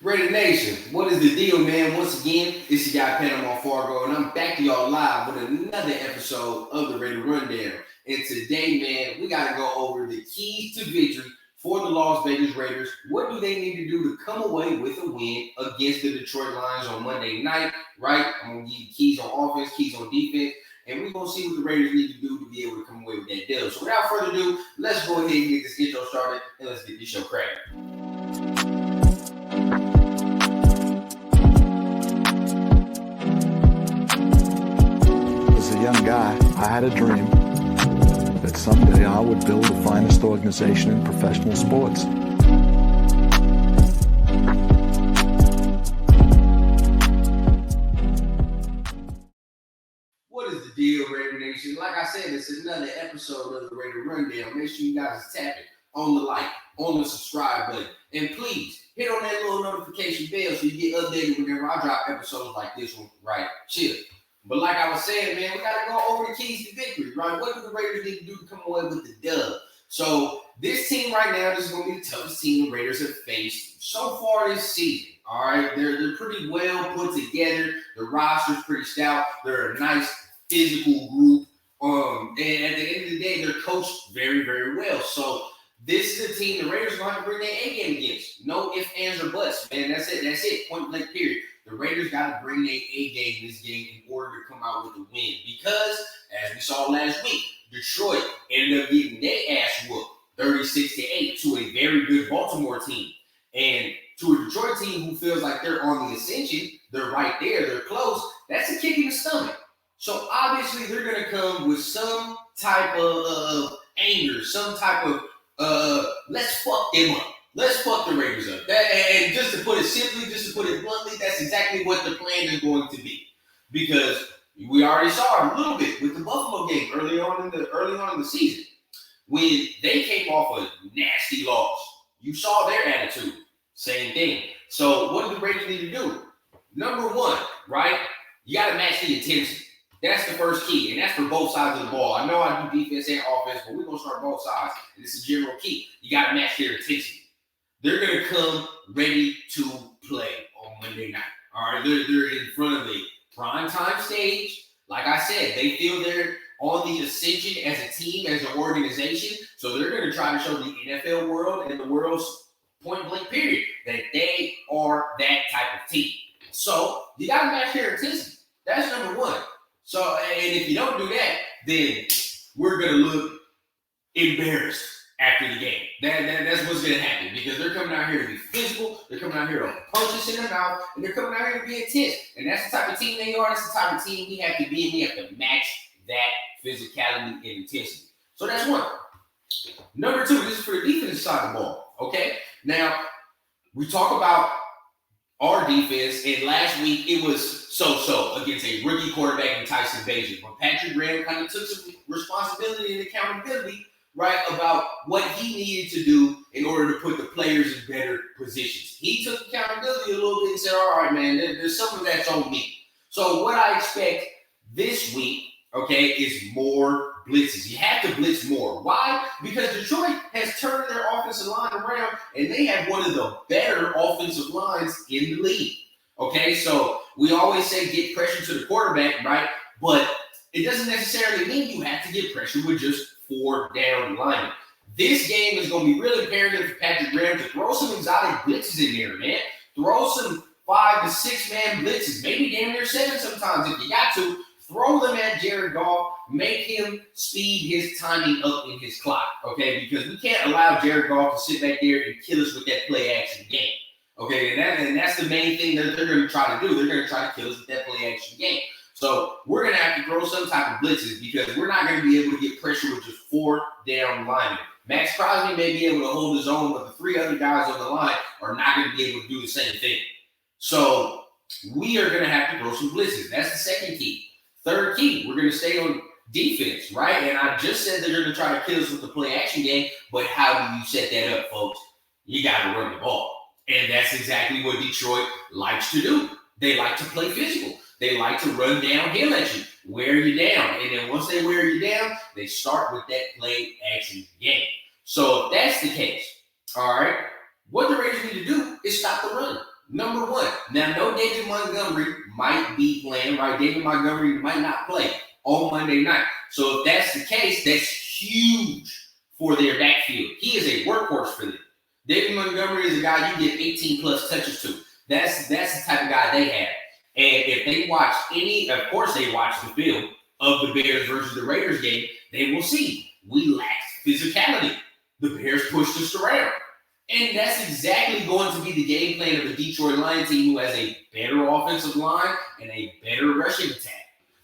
Raider Nation, what is the deal, man? Once again, it's your guy Panama Fargo, and I'm back to y'all live with another episode of the Raider Rundown. And today, man, we got to go over the keys to victory for the Las Vegas Raiders. What do they need to do to come away with a win against the Detroit Lions on Monday night, right? I'm going to give you keys on offense, keys on defense, and we're going to see what the Raiders need to do to be able to come away with that deal. So without further ado, let's go ahead and get this intro started, and let's get this show cracking. Young guy, I had a dream that someday I would build the finest organization in professional sports. What is the deal, Raider Nation? Like I said, it's another episode of the Raider Rundown. Make sure you guys tap it on the like, on the subscribe button, and please hit on that little notification bell so you get updated whenever I drop episodes like this one. Right, chill. But like I was saying, man, we got to go over the keys to victory, right? What do the Raiders need to do to come away with the dub? So this team right now, this is going to be the toughest team the Raiders have faced so far this season, all right? They're pretty well put together. The roster's pretty stout. They're a nice physical group. And at the end of the day, they're coached very, very well. So this is a team the Raiders are going to have to bring their A game against. No ifs, ands, or buts, man. That's it. Point blank, period. The Raiders got to bring their A game in this game in order to come out with a win. Because, as we saw last week, Detroit ended up getting their ass whooped 36-8 to a very good Baltimore team. And to a Detroit team who feels like they're on the ascension, they're right there, they're close, that's a kick in the stomach. So obviously they're going to come with some type of anger, some type of let's fuck them up. Let's fuck the Raiders up. And just to put it simply, just to put it bluntly, that's exactly what the plan is going to be. Because we already saw it a little bit with the Buffalo game early on in the season. When they came off a nasty loss, you saw their attitude. Same thing. So what do the Raiders need to do? Number one, right? You got to match the intensity. That's the first key, and that's for both sides of the ball. I know I do defense and offense, but we're going to start both sides. And this is a general key. You got to match their intensity. They're going to come ready to play on Monday night. All right, they're in front of a primetime stage. Like I said, they feel they're on the ascension as a team, as an organization. So they're going to try to show the NFL world and the world's point blank period that they are that type of team. So you got to match their intensity. That's number one. So, and if you don't do that, then we're going to look embarrassed after the game. That's what's going to happen because they're coming out here to be physical. They're coming out here to punch us in the mouth, and they're coming out here to be intense. And that's the type of team they are. That's the type of team we have to be, and we have to match that physicality and intensity. So that's one. Number two, this is for the defensive side of the ball, okay? Now, we talk about our defense, and last week it was so-so against a rookie quarterback in Tyson Bagent. But Patrick Graham kind of took some responsibility and accountability, right, about what he needed to do in order to put the players in better positions. He took accountability a little bit and said, all right, man, there's some of that's on me. So what I expect this week, okay, is more blitzes. You have to blitz more. Why? Because Detroit has turned their offensive line around, and they have one of the better offensive lines in the league. Okay, so we always say get pressure to the quarterback, right? But it doesn't necessarily mean you have to get pressure with just 4 down linemen. This game is going to be really imperative for Patrick Graham to throw some exotic blitzes in there, man. Throw some 5 to 6 man blitzes, maybe damn near 7 sometimes if you got to. Throw them at Jared Goff, make him speed his timing up in his clock, okay? Because we can't allow Jared Goff to sit back there and kill us with that play-action game, okay? And that's the main thing that they're going to try to do. They're going to try to kill us with that play-action game. So we're going to have to throw some type of blitzes because we're not going to be able to get pressure with just 4 down linemen. Max Crosby may be able to hold his own, but the 3 other guys on the line are not going to be able to do the same thing. So we are going to have to throw some blitzes. That's the second key. Third key, we're going to stay on defense, right? And I just said that they're going to try to kill us with the play-action game, but how do you set that up, folks? You got to run the ball. And that's exactly what Detroit likes to do. They like to play physical. They like to run downhill at you, wear you down. And then once they wear you down, they start with that play-action game. So if that's the case, all right, what the Raiders need to do is stop the run. Number one. Now, no, David Montgomery might be playing, right? David Montgomery might not play on Monday night. So if that's the case, that's huge for their backfield. He is a workhorse for them. David Montgomery is a guy you get 18 plus touches to. That's the type of guy they have. And if they watch of course they watch the film of the Bears versus the Raiders game, they will see we lacked physicality. The Bears pushed us around. And that's exactly going to be the game plan of the Detroit Lions team, who has a better offensive line and a better rushing attack.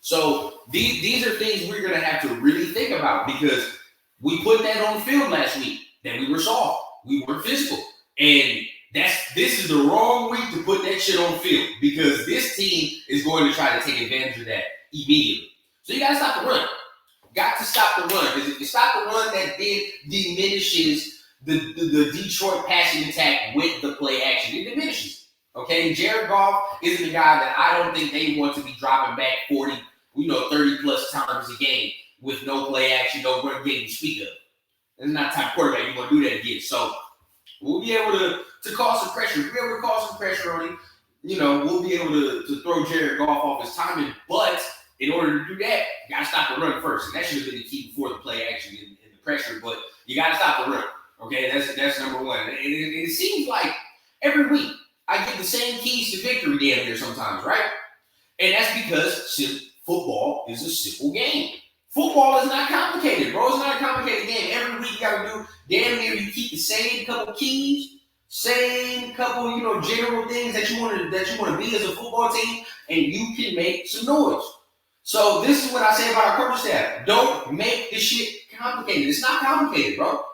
So these are things we're going to have to really think about, because we put that on film last week, that we were soft. We weren't physical. And this is the wrong week to put that shit on film, because this team is going to try to take advantage of that immediately. So you got to stop the run. Got to stop the run, because if you stop the run, that then diminishes the Detroit passing attack with the play action. It diminishes. Okay, Jared Goff isn't a guy that I don't think they want to be dropping back 40, 30 plus times a game with no play action, no run game to speak of. That's not the type of quarterback you want to do that against. So we'll be able to cause some pressure. If we're able to cause some pressure on him, we'll be able to throw Jared Goff off his timing. But in order to do that, you got to stop the run first. And that should have been the key before the play action and the pressure. But you got to stop the run. Okay, that's number one. And it seems like every week I get the same keys to victory damn near sometimes, right? And that's because football is a simple game. Football is not complicated, bro. It's not a complicated game. Every week you got to do damn near, you keep the same couple keys, same couple, general things that you want to be as a football team, and you can make some noise. So this is what I say about our coaching staff. Don't make this shit complicated. It's not complicated, bro.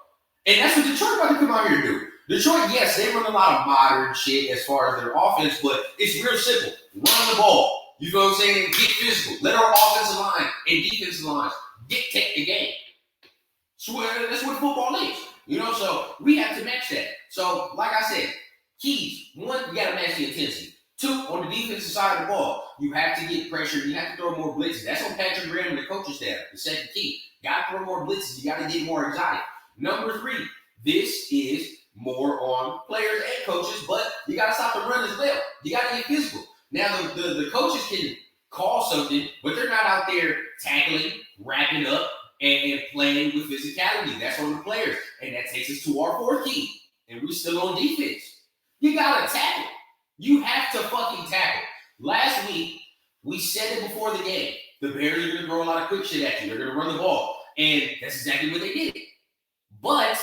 And that's what Detroit about to come out here and do. Detroit, yes, they run a lot of modern shit as far as their offense, but it's real simple. Run the ball. You know what I'm saying? Get physical. Let our offensive line and defensive lines dictate the game. So that's what football is. So we have to match that. So, like I said, keys. One, you got to match the intensity. Two, on the defensive side of the ball, you have to get pressure. You have to throw more blitzes. That's on Patrick Graham and the coaching staff. The second key. Got to throw more blitzes. You got to get more exotic. Number three, this is more on players and coaches, but you got to stop the run as well. You got to get physical. Now, the coaches can call something, but they're not out there tackling, wrapping up, and playing with physicality. That's on the players. And that takes us to our fourth key. And we're still on defense. You got to tackle. You have to fucking tackle. Last week, we said it before the game. The Bears are going to throw a lot of quick shit at you. They're going to run the ball. And that's exactly what they did. But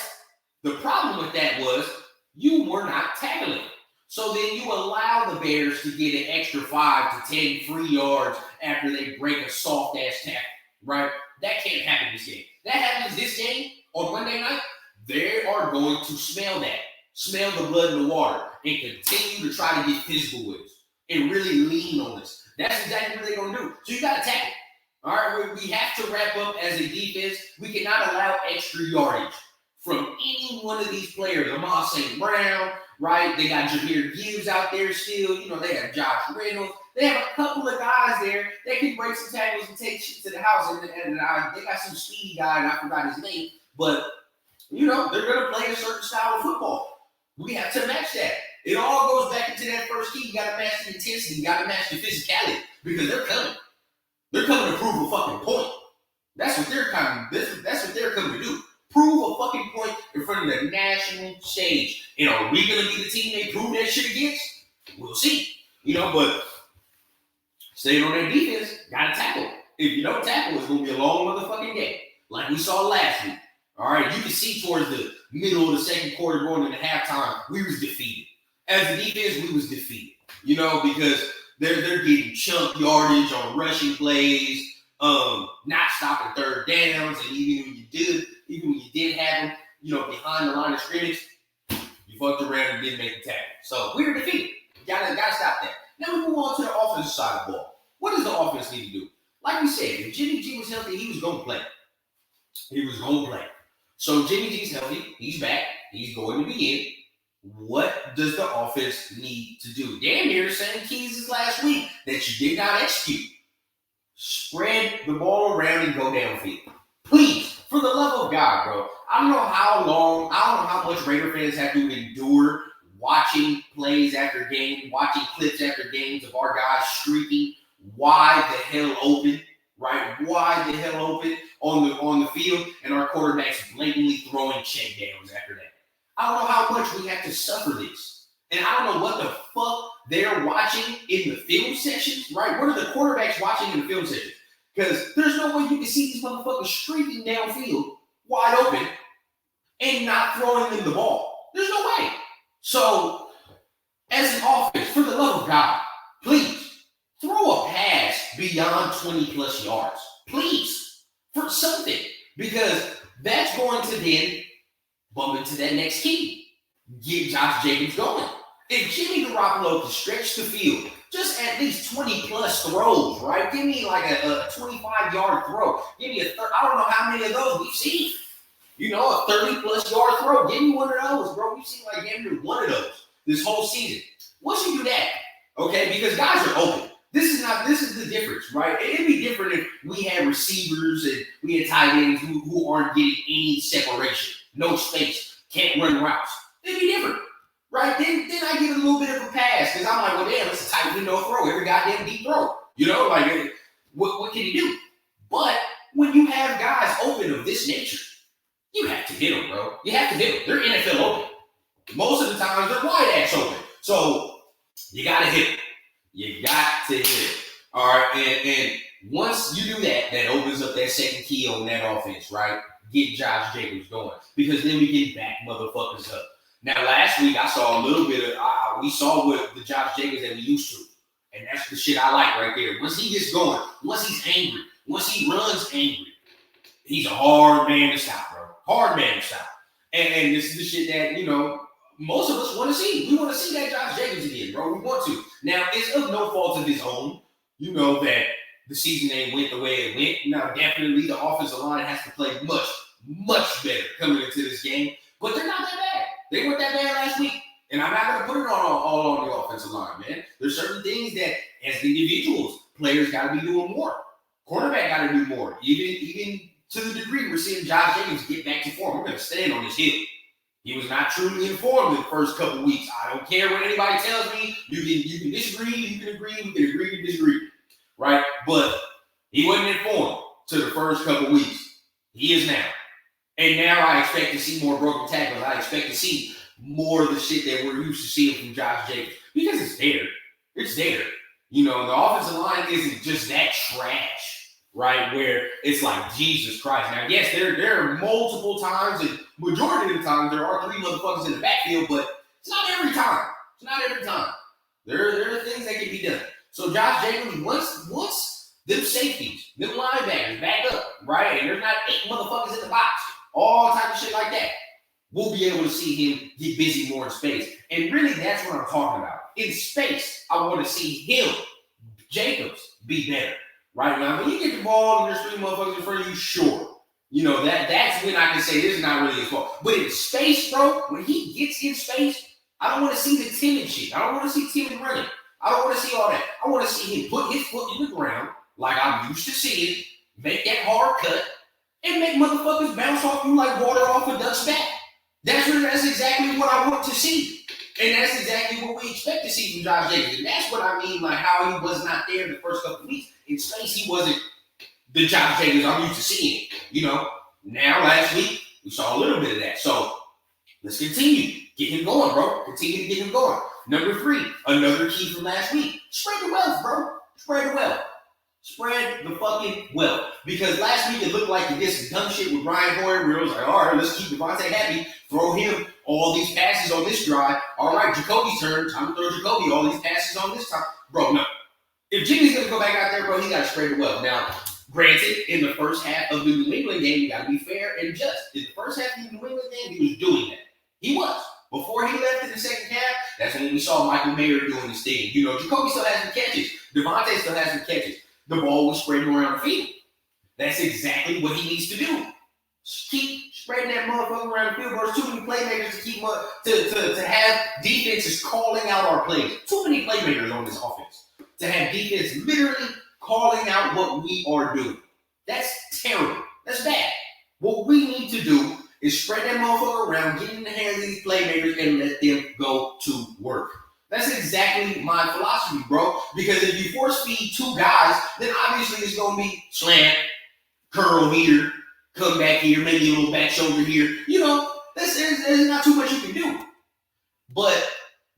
the problem with that was you were not tackling. So then you allow the Bears to get an extra 5 to 10 free yards after they break a soft-ass tackle, right? That can't happen this game. That happens this game on Monday night, they are going to smell that. Smell the blood in the water and continue to try to get physical with us and really lean on us. That's exactly what they're going to do. So you got to tackle. All right, we have to wrap up as a defense. We cannot allow extra yardage from any one of these players. Amon St. Brown, right? They got Jameer Gibbs out there still. They have Josh Reynolds. They have a couple of guys there that can break some tackles and take shit to the house. And they got some speedy guy, and I forgot his name. But, they're going to play a certain style of football. We have to match that. It all goes back into that first key. You got to match the intensity. You got to match the physicality because they're coming. They're coming to prove a fucking point. That's what they're coming. That's what they're coming to do. Prove a fucking point in front of the national stage. Are we gonna be the team they prove that shit against? We'll see. But staying on their defense, gotta tackle. If you don't tackle, it's gonna be a long motherfucking game, like we saw last week. All right, you can see towards the middle of the second quarter, going into halftime, we was defeated. As a defense, we was defeated. Because they're getting chunk yardage on rushing plays, not stopping third downs, and even when you did have them, behind the line of scrimmage, you fucked around and didn't make the tackle. So we were defeated. Gotta stop that. Now we move on to the offensive side of the ball. What does the offense need to do? Like we said, if Jimmy G was healthy, he was gonna play. So Jimmy G's healthy. He's back. He's going to be in. What does the offense need to do? Damn near the same keys as last week that you did not execute. Spread the ball around and go downfield. Please, for the love of God, bro. I don't know how much Raider fans have to endure watching plays after game, watching clips after games of our guys streaking wide the hell open, right? Wide the hell open on the field, and our quarterbacks blatantly throwing checkdowns after that. I don't know how much we have to suffer this. And I don't know what the fuck they're watching in the film sections, right? What are the quarterbacks watching in the film sections? Because there's no way you can see these motherfuckers streaking downfield wide open and not throwing them the ball. There's no way. So, as an offense, for the love of God, please throw a pass beyond 20 plus yards. Please, for something. Because that's going to then bump into that next key. Get Josh Jacobs going. If Jimmy Garoppolo can stretch the field, just at least 20 plus throws, right? Give me like a 25-yard throw. Give me I don't know how many of those we've seen. You know, a 30-plus yard throw. Give me one of those, bro. We've seen like every one of those this whole season. Once you do that, okay, because guys are open. This is the difference, right? It'd be different if we had receivers and we had tight ends who aren't getting any separation, no space, can't run routes. It'd be different. Right, then I give it a little bit of a pass because I'm like, well, damn, it's a tight window throw, every goddamn deep throw. You know, like, what can he do? But when you have guys open of this nature, you have to hit them, bro. You have to hit them. They're NFL open. Most of the time, they're wide ass open. So you got to hit them. You got to hit them. All right, and once you do that, that opens up that second key on that offense, right? Get Josh Jacobs going because then we can back motherfuckers up. Now, last week, I saw a little bit of, we saw what the Josh Jacobs that we used to. And that's the shit I like right there. Once he gets going, once he's angry, once he runs angry, he's a hard man to stop, bro. Hard man to stop. And this is the shit that, you know, most of us want to see. We want to see that Josh Jacobs again, bro. We want to. Now, it's of no fault of his own. You know that the season ain't went the way it went. Now, definitely the offensive line has to play much, much better coming into this game. But they're not that bad. They weren't that bad last week. And I'm not going to put it all on the offensive line, man. There's certain things that, as individuals, players got to be doing more. Quarterback got to do more. Even to the degree we're seeing Josh Jacobs get back to form. We're going to stand on his hill. He was not truly informed in the first couple weeks. I don't care what anybody tells me. You can disagree, you can agree, we can agree to disagree. Right? But he wasn't informed to the first couple weeks. He is now. And now I expect to see more broken tackles. I expect to see more of the shit that we're used to seeing from Josh Jacobs. Because it's there. It's there. You know, the offensive line isn't just that trash, right? Where it's like, Jesus Christ. Now, yes, there are multiple times, and majority of the time, there are three motherfuckers in the backfield, but it's not every time. It's not every time. There are things that can be done. So Josh Jacobs, once them safeties, them linebackers back up, right? And there's not 8 motherfuckers in the box. All type of shit like that. We'll be able to see him get busy more in space. And really, that's what I'm talking about. In space, I want to see him, Jacobs, be better. Right now, when you get the ball and there's 3 motherfuckers in front of you, sure. You know, that's when I can say this is not really his fault. But in space, bro, when he gets in space, I don't want to see the timid shit. I don't want to see timid running. I don't want to see all that. I want to see him put his foot in the ground like I'm used to seeing, make that hard cut, and make motherfuckers bounce off you like water off a duck's back. That's exactly what I want to see. And that's exactly what we expect to see from Josh Jacobs. And that's what I mean, like how he was not there the first couple of weeks. In space, he wasn't the Josh Jacobs I'm used to seeing. You know, now last week, we saw a little bit of that. So let's continue. Get him going, bro. Continue to get him going. Number 3, another key from last week. Spread the wealth, bro. Spread the wealth. Spread the fucking wealth. Because last week it looked like you did some dumb shit with Ryan Hoyer where it was like, all right, let's keep Devontae happy. Throw him all these passes on this drive. All right, Jacoby's turn. Time to throw Jacoby all these passes on this time. Bro, no. If Jimmy's going to go back out there, bro, he got to spread the wealth. Now, granted, in the first half of the New England game, you got to be fair and just. In the first half of the New England game, he was doing that. He was. Before he left in the second half, that's when we saw Michael Mayer doing his thing. You know, Jacoby still has some catches. Devontae still has some catches. The ball was spreading around the field. That's exactly what he needs to do. Keep spreading that motherfucker around the field. There's too many playmakers to keep to have defenses calling out our plays. Too many playmakers on this offense to have defense literally calling out what we are doing. That's terrible. That's bad. What we need to do is spread that motherfucker around, get in the hands of these playmakers, and let them go to feed two guys, then obviously it's going to be slant, curl here, come back here, maybe a little back shoulder here. You know, there's not too much you can do. But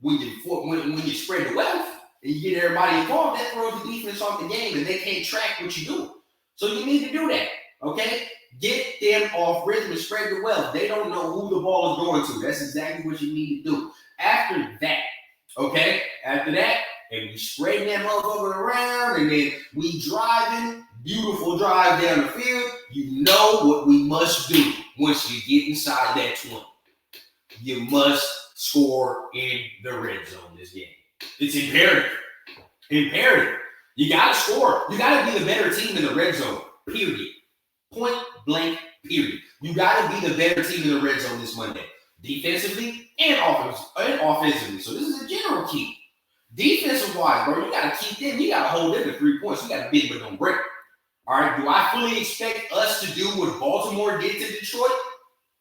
when you spread the wealth and you get everybody involved, that throws the defense off the game and they can't track what you're doing. So you need to do that, okay? Get them off rhythm and spread the wealth. They don't know who the ball is going to. That's exactly what you need to do. After that, and we spread that motherfucker around, and then we driving, beautiful drive down the field. You know what we must do once you get inside that 20. You must score in the red zone this game. It's imperative. Imperative. You got to score. You got to be the better team in the red zone, period. Point blank, period. You got to be the better team in the red zone this Monday, defensively and offensively. So this is a general key. Defensive-wise, bro, you got to keep them. You got to hold them to 3 points. You got to bend but don't break. All right, do I fully expect us to do what Baltimore did to Detroit?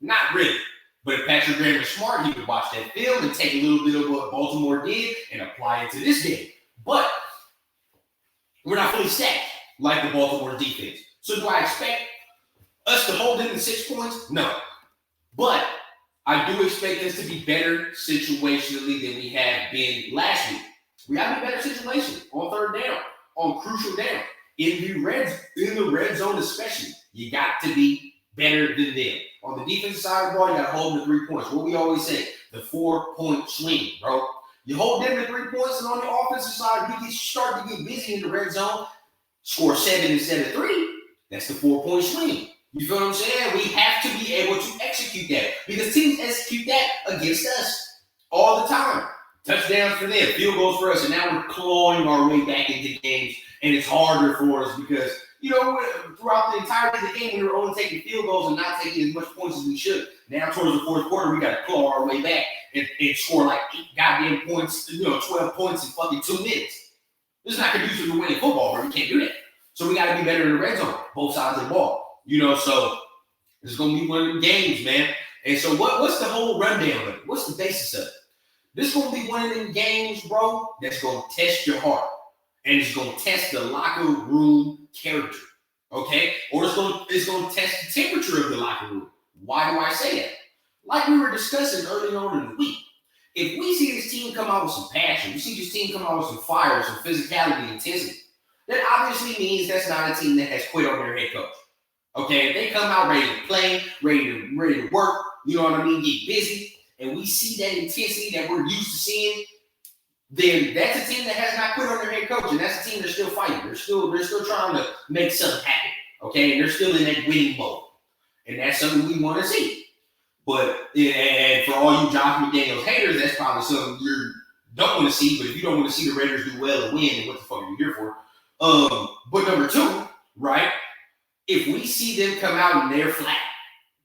Not really. But if Patrick Graham is smart, he could watch that film and take a little bit of what Baltimore did and apply it to this game. But we're not fully stacked like the Baltimore defense. So do I expect us to hold them to 6 points? No. But I do expect us to be better situationally than we have been last week. We have a better situation on third down, on crucial down, in the red zone especially. You got to be better than them. On the defensive side of the ball, you got to hold them to 3 points. What we always say, the 4-point swing, bro. You hold them to 3 points, and on the offensive side, you start to get busy in the red zone, score 7 instead of 3. That's the 4-point swing. You feel what I'm saying? We have to be able to execute that because teams execute that against us all the time. Touchdowns for them, field goals for us, and now we're clawing our way back into games, and it's harder for us because, you know, throughout the entirety of the game, we were only taking field goals and not taking as much points as we should. Now, towards the fourth quarter, we got to claw our way back and score like 8 goddamn points, 12 points in fucking 2 minutes. This is not conducive to winning football, bro. We can't do that. So we got to be better in the red zone, both sides of the ball. So this is going to be one of them games, man. And so what's the whole rundown of it? What's the basis of it? This is going to be one of them games, bro, that's going to test your heart. And it's going to test the locker room character, okay? Or it's going to test the temperature of the locker room. Why do I say that? Like we were discussing early on in the week, if we see this team come out with some passion, we see this team come out with some fire, some physicality and intensity, that obviously means that's not a team that has quit on their head coach. Okay, if they come out ready to play, ready to work, you know what I mean, get busy, and we see that intensity that we're used to seeing, then that's a team that has not quit on their head coach, and that's a team that's still fighting. They're still trying to make something happen, okay? And they're still in that winning mode, and that's something we want to see. But and for all you Josh McDaniels haters, that's probably something you don't want to see. But if you don't want to see the Raiders do well and win, then what the fuck are you here for? But number 2, right? If we see them come out and they're flat,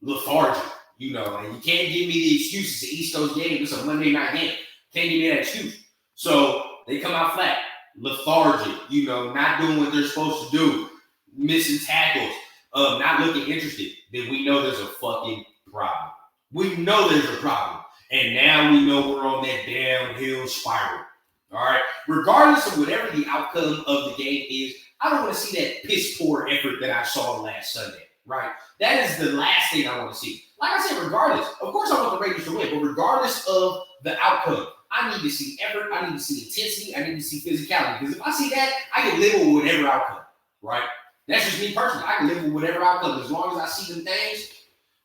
lethargic, and you can't give me the excuses. The East Coast game, it's a Monday night game. Can't give me that excuse. So they come out flat, lethargic, not doing what they're supposed to do, missing tackles, not looking interested, then we know there's a fucking problem. We know there's a problem. And now we know we're on that downhill spiral. All right? Regardless of whatever the outcome of the game is, I don't want to see that piss poor effort that I saw last Sunday, right? That is the last thing I want to see. Like I said, regardless, of course I want the Raiders to win, but regardless of the outcome, I need to see effort, I need to see intensity, I need to see physicality. Because if I see that, I can live with whatever outcome, right? That's just me personally. I can live with whatever outcome. As long as I see them things,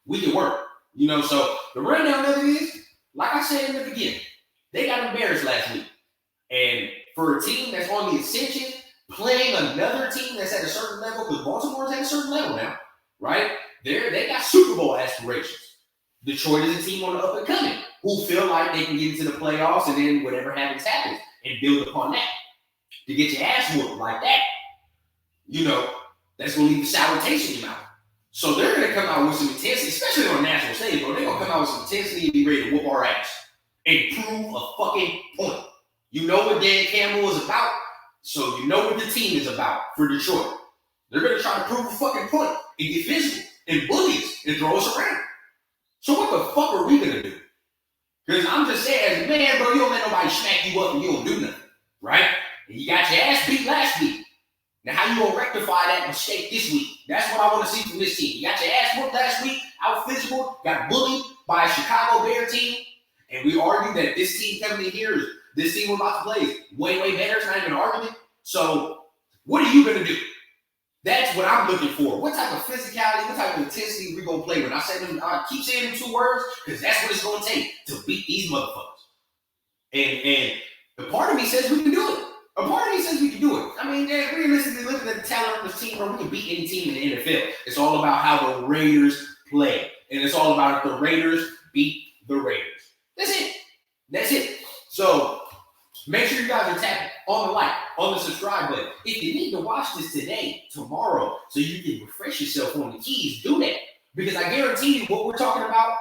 we can work. So the rundown of it is, like I said in the beginning, they got embarrassed last week. And for a team that's on the ascension, playing another team that's at a certain level, because Baltimore's at a certain level now, right? They got Super Bowl aspirations. Detroit is a team on the up and coming who feel like they can get into the playoffs and then whatever happens, and build upon that. To get your ass whooped like that, that's going to leave a sour taste in your mouth. So they're going to come out with some intensity, especially on a national stage, bro. They're going to come out with some intensity and be ready to whoop our ass and prove a fucking point. You know what Dan Campbell is about, so you know what the team is about for Detroit. They're going to try to prove a fucking point and get physical and bully us and throw us around. So what the fuck are we going to do? Because I'm just saying, as a man, bro, you don't let nobody smack you up and you don't do nothing, right? And you got your ass beat last week. Now, how you gonna rectify that mistake this week? That's what I want to see from this team. You got your ass whooped last week, out physical, got bullied by a Chicago Bear team, and we argue that this team coming in here, this team we're about to play is way, way better. It's not even an argument. So, what are you gonna do? That's what I'm looking for. What type of physicality, what type of intensity we gonna play with? I keep saying them 2 words because that's what it's gonna take to beat these motherfuckers. And the part of me says we can do it. A part of me says we can do it. I mean, realistically, looking at the talent on this team, bro, we can beat any team in the NFL. It's all about how the Raiders play. And it's all about if the Raiders beat the Raiders. That's it. That's it. So make sure you guys are tapping on the like, on the subscribe button. If you need to watch this today, tomorrow, so you can refresh yourself on the keys, do that. Because I guarantee you what we're talking about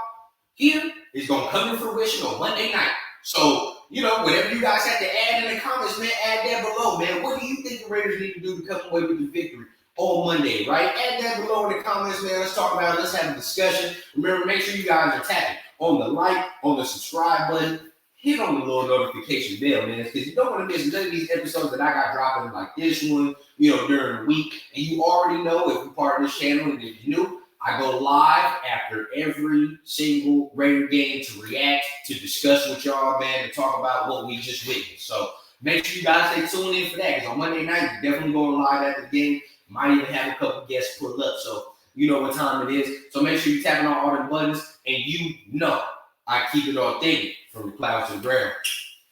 here is going to come to fruition on Monday night. So, you know, whatever you guys have to add in the comments, man, add that below, man. What do you think the Raiders need to do to come away with the victory on Monday, right? Add that below in the comments, man. Let's talk about it. Let's have a discussion. Remember, make sure you guys are tapping on the like, on the subscribe button. Hit on the little notification bell, man, because you don't want to miss none of these episodes that I got dropping like this one, you know, during the week. And you already know if you're part of this channel and if you're new, I go live after every single Raider game to react, to discuss with y'all, man, to talk about what we just witnessed. So make sure you guys stay tuned in for that, because on Monday night, you're definitely going live after the game. Might even have a couple guests pull up, so you know what time it is. So make sure you're tapping on all the buttons, and you know I keep it authentic from the clouds to the ground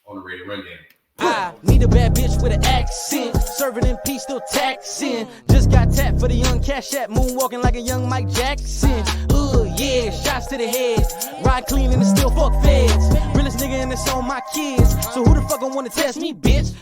on the Raider Rundown. I need a bad bitch with an accent, serving in peace, still taxing. Just got tapped for the young Cash App, moonwalking like a young Mike Jackson. Yeah, shots to the head, ride clean and still fuck feds. Realest nigga and it's on my kids, so who the fuck gon' wanna test me, bitch?